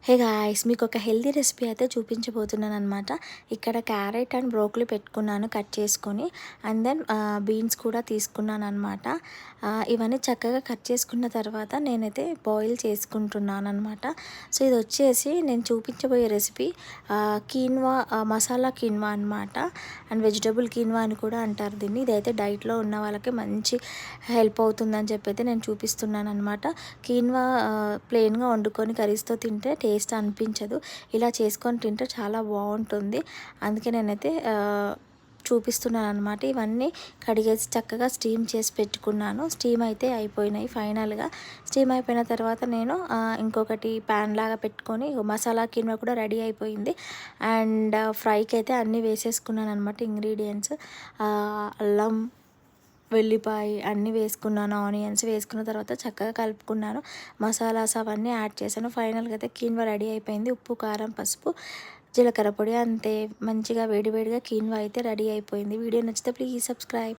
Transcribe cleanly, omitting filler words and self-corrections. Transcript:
Hey guys, మీకు ఒక healthy recipe అయితే చూపించబోతున్నాను అనమాట. ఇక్కడ క్యారెట్ అండ్ బ్రోకలీ పెట్టుకున్నాను కట్ చేసుకొని. అండ్ దెన్ బీన్స్ కూడా తీసుకున్నాను అనమాట. ఇవన్నీ చక్కగా కట్ చేసుకున్న తర్వాత నేనైతే బాయిల్ చేసుకుంటున్నాను అనమాట. సో ఇది వచ్చేసి నేను చూపించబోయే రెసిపీ కీన్వా, మసాలా కీన్వా అనమాట. అండ్ వెజిటబుల్ కీన్వా అని కూడా అంటారు దీన్ని. ఇదైతే డైట్లో ఉన్న వాళ్ళకి మంచి హెల్ప్ అవుతుందని చెప్పి అయితే నేను చూపిస్తున్నాను అనమాట. కీన్వా ప్లెయిన్గా వండుకొని కర్రీస్తో తింటే టేస్ట్ అనిపించదు. ఇలా చేసుకొని తింటే చాలా బాగుంటుంది. అందుకే నేనైతే చూపిస్తున్నాను అనమాట. ఇవన్నీ కడిగేసి చక్కగా స్టీమ్ చేసి పెట్టుకున్నాను. స్టీమ్ అయితే అయిపోయినాయి. ఫైనల్గా స్టీమ్ అయిపోయిన తర్వాత నేను ఇంకొకటి ప్యాన్ లాగా పెట్టుకొని మసాలా కీన్వా కూడా రెడీ అయిపోయింది. అండ్ ఫ్రైకి అయితే అన్నీ వేసేసుకున్నాను అనమాట. ఇంగ్రీడియంట్స్ అల్లం, వెల్లిపాయ అన్నీ వేసుకున్నాను. ఆనియన్స్ వేసుకున్న తర్వాత చక్కగా కలుపుకున్నాను. మసాలాస్ అవన్నీ యాడ్ చేశాను. ఫైనల్గా అయితే కీన్వా రెడీ అయిపోయింది. ఉప్పు, కారం, పసుపు, జీలకర్ర పొడి అంతే. మంచిగా వేడివేడిగా కీన్వా అయితే రెడీ అయిపోయింది. వీడియో నచ్చితే ప్లీజ్ సబ్స్క్రైబ్.